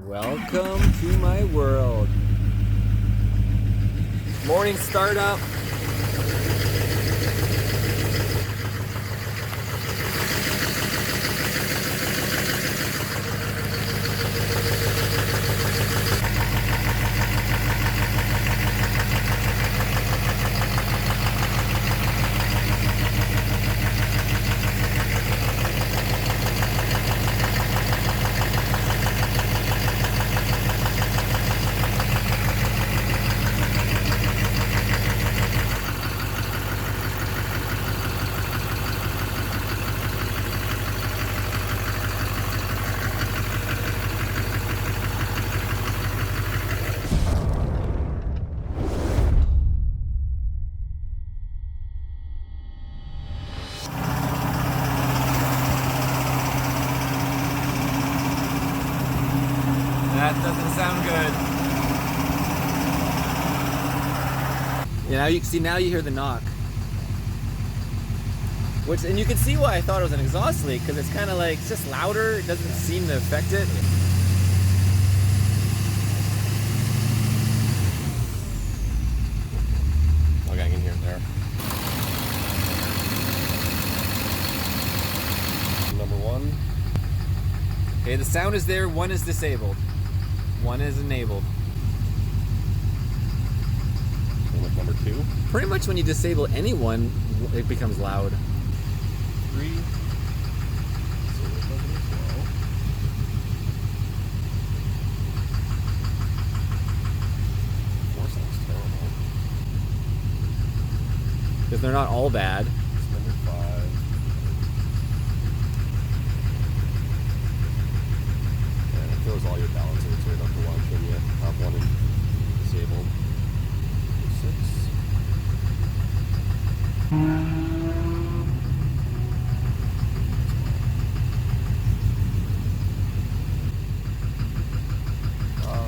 Welcome to my world. Morning startup. That doesn't sound good. Yeah, now you hear the knock. And you can see why I thought it was an exhaust leak, because it's kind of like, it's just louder, it doesn't seem to affect it. Okay, I can hear it there. Number one. Okay, the sound is there, one is disabled. One is enabled. And with number two. Pretty much when you disable anyone, it becomes loud. Three. So it doesn't as well. Four sounds terrible. Because they're not all bad. It's number five. And it throws all your balancers right up to lunch when you have one disabled. Six.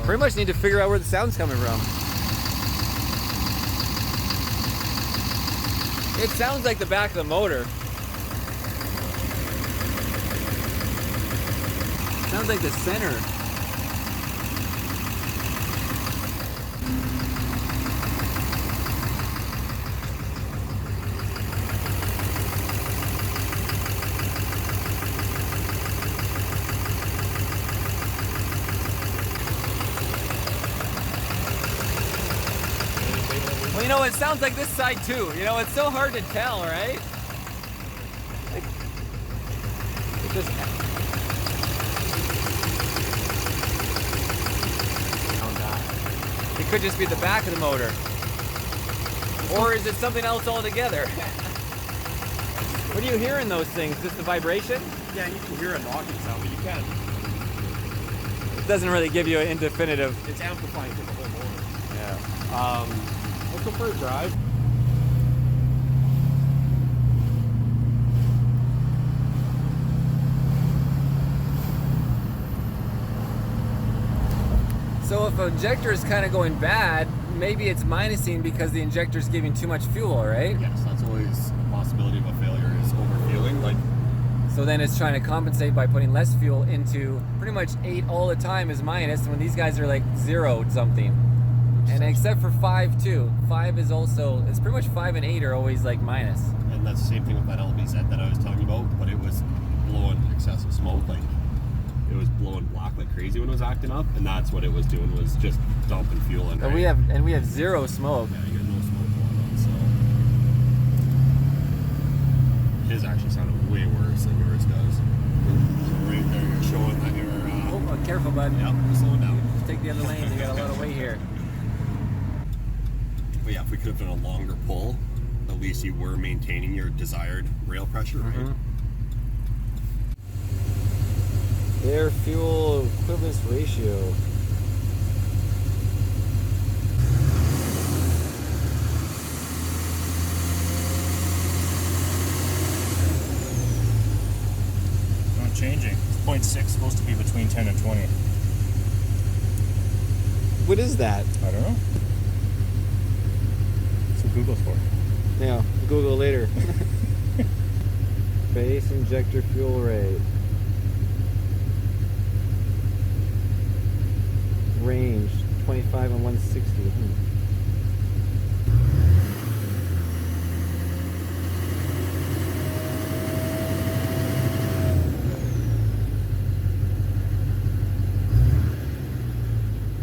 Pretty much need to figure out where the sound's coming from. It sounds like the back of the motor. Sounds like the center. Well, you know, it sounds like this side too. You know, it's so hard to tell, right? Like, it just... It could just be the back of the motor. Or is it something else altogether? What do you hear in those things? Just the vibration? Yeah, you can hear a knocking sound, but you can't. It doesn't really give you an definitive. It's amplifying to the whole motor. Yeah. Let's go for a drive. So if an injector is kind of going bad, maybe it's minusing because the injector is giving too much fuel, right? Yes, that's always a possibility of a failure, is overfueling. Like, so then it's trying to compensate by putting less fuel into pretty much 8 all the time is minus, when these guys are like 0 something. And except for 5 too. 5 is also, it's pretty much 5 and 8 are always like minus. and that's the same thing with that LBZ that I was telling you about, but it was blowing excessive smoke. Like, it was blowing black like crazy when it was acting up, and that's what it was doing, was just dumping fuel in. And right? we have 0 smoke. Yeah, you got no smoke going on, so his actually sounded way worse than yours does. So right there, you're showing that you're. Oh, careful, bud. Yep, we're slowing down. Just take the other lane. You got a lot of weight here. But yeah, if we could have done a longer pull, at least you were maintaining your desired rail pressure, right? Air fuel equivalence ratio. Not changing. It's 0.6, supposed to be between 10 and 20. What is that? I don't know. That's what Google's for. Yeah, Google later. Base injector fuel rate. 125 and 160.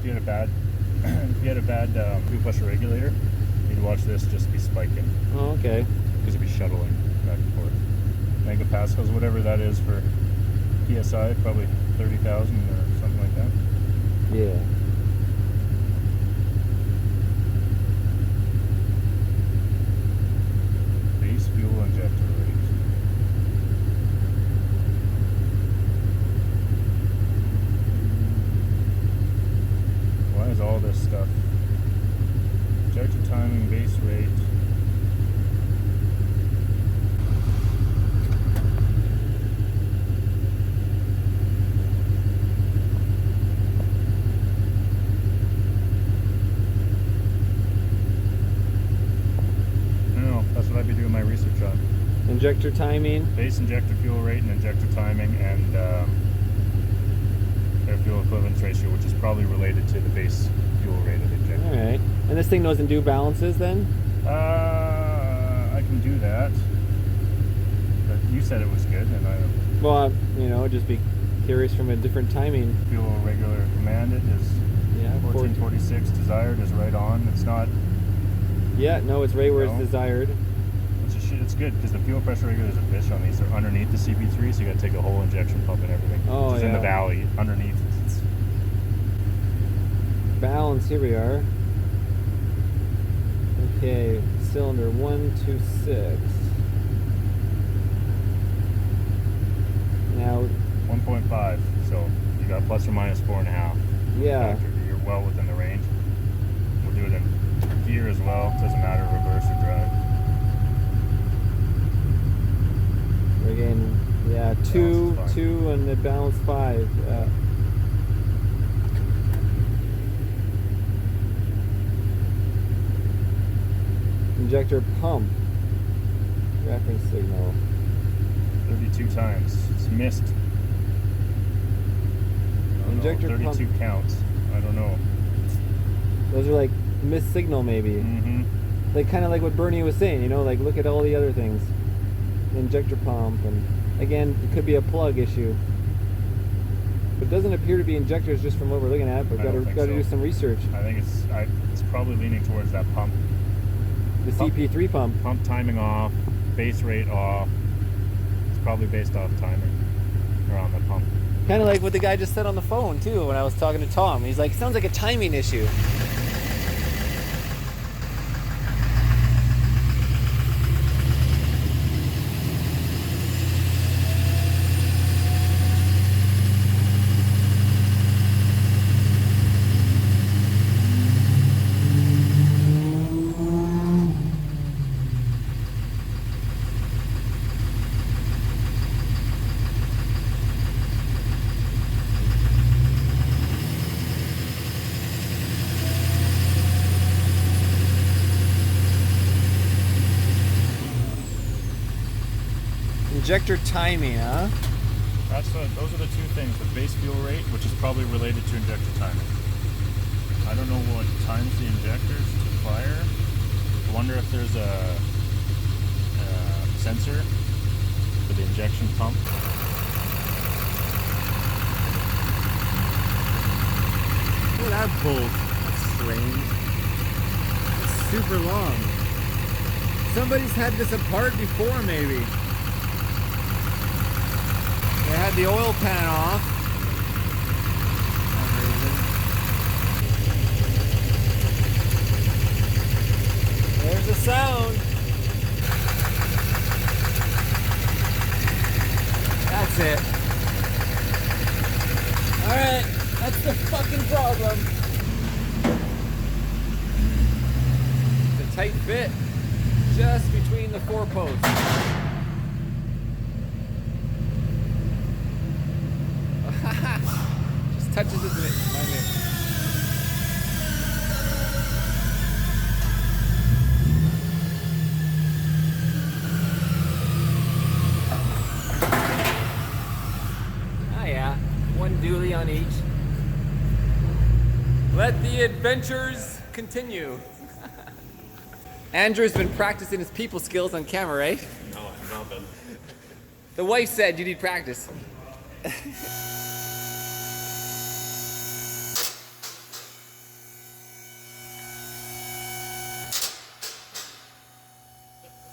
If you had a bad fuel pressure regulator, you'd watch this just be spiking Oh, okay. because it'd be shuttling back and forth. Megapascals, whatever that is for PSI, probably 30,000 or something like that. Yeah. Base fuel injector rate. Why is all this stuff? Injector timing, base rate. No, that's what I'd be doing my research on. Injector timing. Base injector fuel rate and injector timing and air fuel equivalence ratio, which is probably related to the base fuel rate of the injector. All right. And this thing doesn't do balances then? I can do that. But you said it was good, and I Well, you know, just be curious from a different timing. fuel regular commanded is Yeah. 1446. Desired is right on. It's not. Yeah. No, it's right where No. it's desired. Which is shit. It's good because the fuel pressure regulator is a bitch on these. They're underneath the CP3, so you got to take a whole injection pump and everything. Oh, It's in the yeah. valley underneath. It's Balance. Here we are. Okay. Cylinder 126. Now, 1.5. So you got plus or minus 4.5. yeah. Factor. You're well within the range. We'll do it in gear as well. Doesn't matter reverse or drive. We're getting, yeah, two, Balance is fine. 2, and the balance 5. Injector pump. Reference signal. 32 times. It's missed. I don't know, Injector 32 pump. counts. I don't know. Those are like missed signal maybe. Mm-hmm. Like kind of like what Bernie was saying, you know, like look at all the other things. Injector pump, and again, it could be a plug issue. But it doesn't appear to be injectors just from what we're looking at, but I got don't to think got to so. do some research. I think it's probably leaning towards that pump. The Pump. CP3 pump. Pump timing off, base rate off. It's probably based off timing or on the pump. Kind of like what the guy just said on the phone too when I was talking to Tom. He's like, sounds like a timing issue. Injector timing, huh? Those are the two things: the base fuel rate, which is probably related to injector timing. I don't know what times the injectors to fire. I wonder if there's a sensor for the injection pump. Look at that bolt. That's strange. It's super long. Somebody's had this apart before, maybe. They had the oil pan off. For some reason. There's the sound. That's it. Alright, that's the fucking problem. It's a tight fit. Just between the 4 posts. Just touches it. Ah, yeah. One dually on each. Let the adventures continue. Andrew's been practicing his people skills on camera, right? No, I've not been. The wife said you need practice.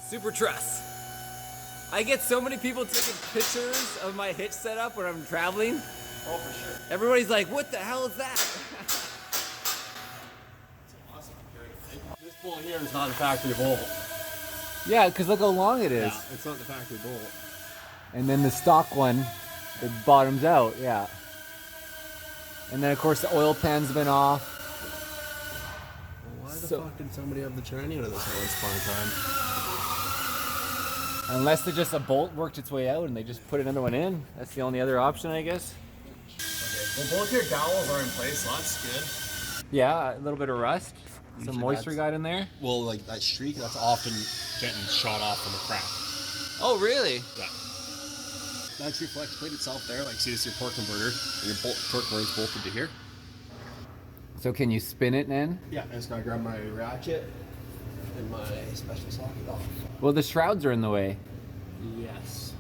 Super truss. I get so many people taking pictures of my hitch setup when I'm traveling. Oh, for sure. Everybody's like, what the hell is that? This bolt here is not a factory bolt. Yeah, because look how long it is. Yeah, it's not the factory bolt. And then the stock one, it bottoms out, yeah. And then of course the oil pan's been off. Well, why the fuck did somebody have the tranny out of this once upon a time? Unless they just a bolt worked its way out and they just put another one in. That's the only other option, I guess. Okay. Well, both your dowels are in place, so that's good. Yeah, a little bit of rust. Some Usually moisture got in there. Well, like that streak, that's often getting shot off from a crack. Oh, really? Yeah. That's your flex plate itself there. Like, see, this is your torque converter, and your torque converter is bolted to here. So can you spin it then? Yeah, I just gotta grab my ratchet and my special socket off. Well, the shrouds are in the way. Yes.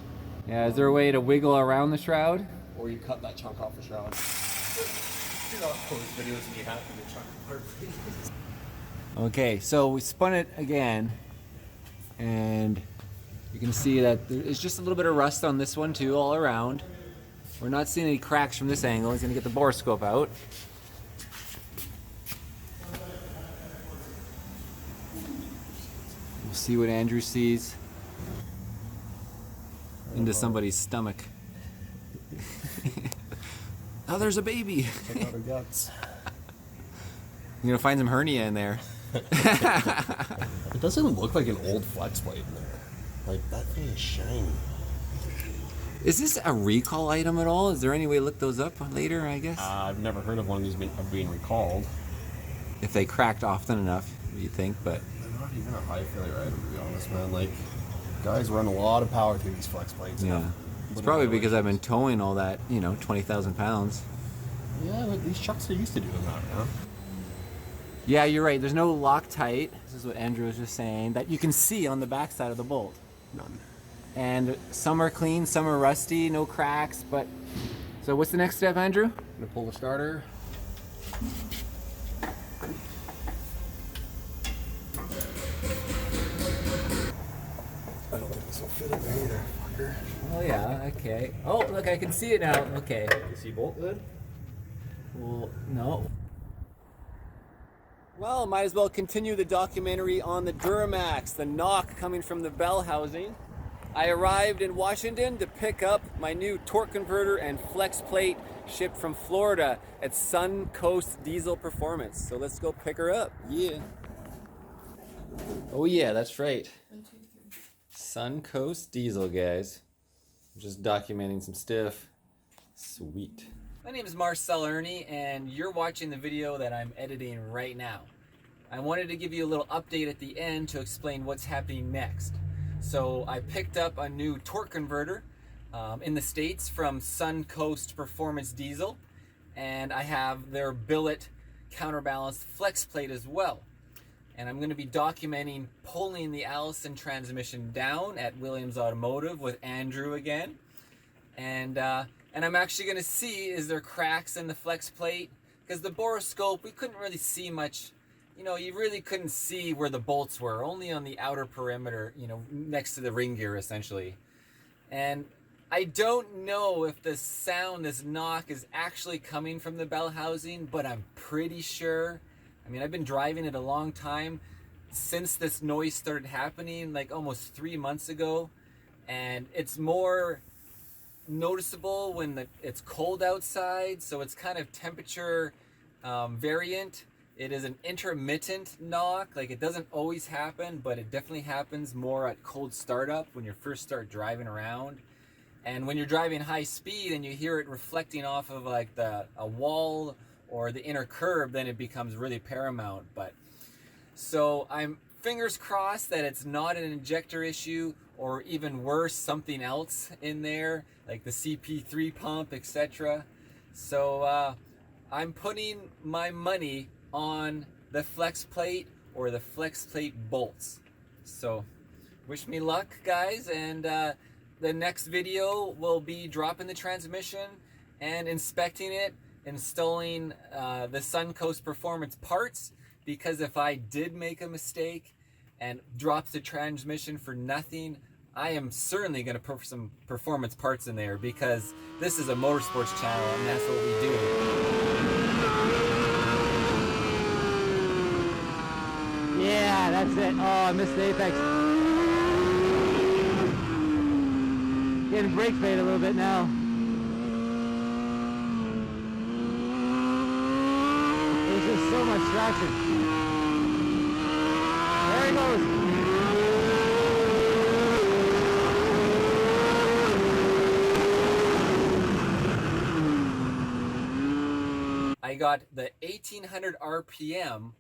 Yeah, is there a way to wiggle around the shroud? Or you cut that chunk off the shroud. Do not post videos when you have to get chunk apart, please. Okay, so we spun it again, and you can see that there's just a little bit of rust on this one too, all around. We're not seeing any cracks from this angle. He's gonna get the borescope out. We'll see what Andrew sees into somebody's stomach. Oh, there's a baby. Check out her guts. You're gonna find some hernia in there. It doesn't look like an old flex plate in there. Like, that thing is shiny. Is this a recall item at all? Is there any way to look those up later, I guess? I've never heard of one of these being recalled. If they cracked often enough, you think, but... They're not even a high failure item, to be honest, man. Like, guys run a lot of power through these flex plates. Yeah. It's probably because I've been towing all that, 20,000 pounds. Yeah, but these trucks are used to doing that, man. Yeah, you're right. There's no Loctite. This is what Andrew was just saying, that you can see on the backside of the bolt. None. And some are clean, some are rusty, no cracks, but... So what's the next step, Andrew? I'm gonna pull the starter. I don't think this will fit in there either, fucker. Oh yeah, okay. Oh, look, I can see it now. Okay. You see bolt good? Well, no. Well, might as well continue the documentary on the Duramax, the knock coming from the bell housing. I arrived in Washington to pick up my new torque converter and flex plate shipped from Florida at Suncoast Diesel Performance. So let's go pick her up. Yeah. Oh yeah, that's right. Suncoast Diesel, guys. I'm just documenting some stuff. Sweet. My name is Marcel Ernie, and you're watching the video that I'm editing right now. I wanted to give you a little update at the end to explain what's happening next. So I picked up a new torque converter in the States from Suncoast Performance Diesel, and I have their billet counterbalanced flex plate as well. And I'm going to be documenting pulling the Allison transmission down at Williams Automotive with Andrew again. And I'm actually going to see, is there cracks in the flex plate? Because the borescope, we couldn't really see much. You really couldn't see where the bolts were, only on the outer perimeter, next to the ring gear essentially. And I don't know if the sound, this knock, is actually coming from the bell housing, but I'm pretty sure. I mean, I've been driving it a long time since this noise started happening, like almost 3 months ago. And it's more noticeable when it's cold outside, so it's kind of temperature variant. It is an intermittent knock, like it doesn't always happen, but it definitely happens more at cold startup when you first start driving around. And when you're driving high speed and you hear it reflecting off of like a wall or the inner curb, then it becomes really paramount. But so I'm fingers crossed that it's not an injector issue, or even worse, something else in there, like the CP3 pump, etc. So I'm putting my money on the flex plate or the flex plate bolts. So wish me luck, guys, and the next video will be dropping the transmission and inspecting it, installing the Suncoast Performance parts, because if I did make a mistake and drop the transmission for nothing, I am certainly going to put some performance parts in there, because this is a motorsports channel and that's what we do. Yeah, that's it. Oh, I missed the apex. Getting brake fade a little bit now. There's just so much traction. There he goes. I got the 1800 RPM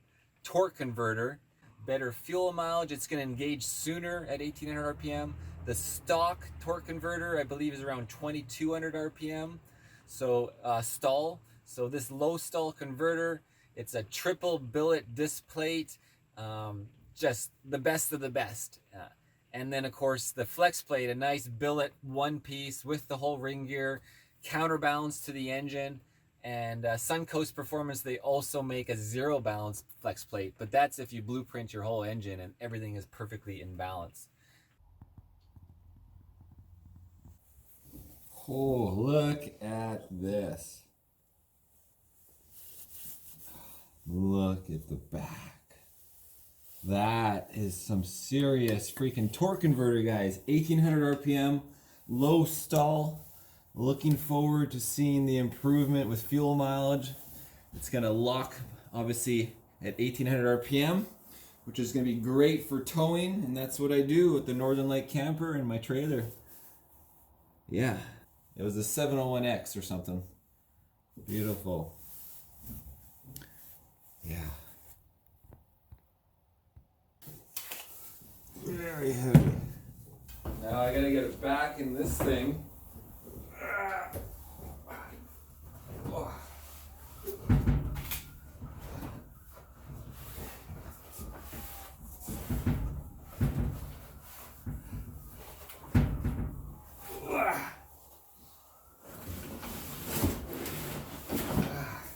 torque converter, better fuel mileage. It's going to engage sooner at 1800 RPM. The stock torque converter, I believe, is around 2200 RPM. So stall. So this low stall converter, it's a triple billet disc plate, just the best of the best. And then of course the flex plate, a nice billet one piece with the whole ring gear, counterbalance to the engine. And Suncoast Performance, they also make a zero balance flex plate, but that's if you blueprint your whole engine and everything is perfectly in balance. Oh, look at this. Look at the back. That is some serious freaking torque converter, guys. 1800 RPM, low stall. Looking forward to seeing the improvement with fuel mileage. It's gonna lock, obviously, at 1800 RPM, which is gonna be great for towing, and that's what I do with the Northern Light camper and my trailer. Yeah, it was a 701X or something. Beautiful. Yeah. Very heavy. Now I gotta get it back in this thing.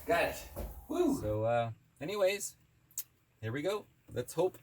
Got it. Woo. So anyways, here we go. Let's hope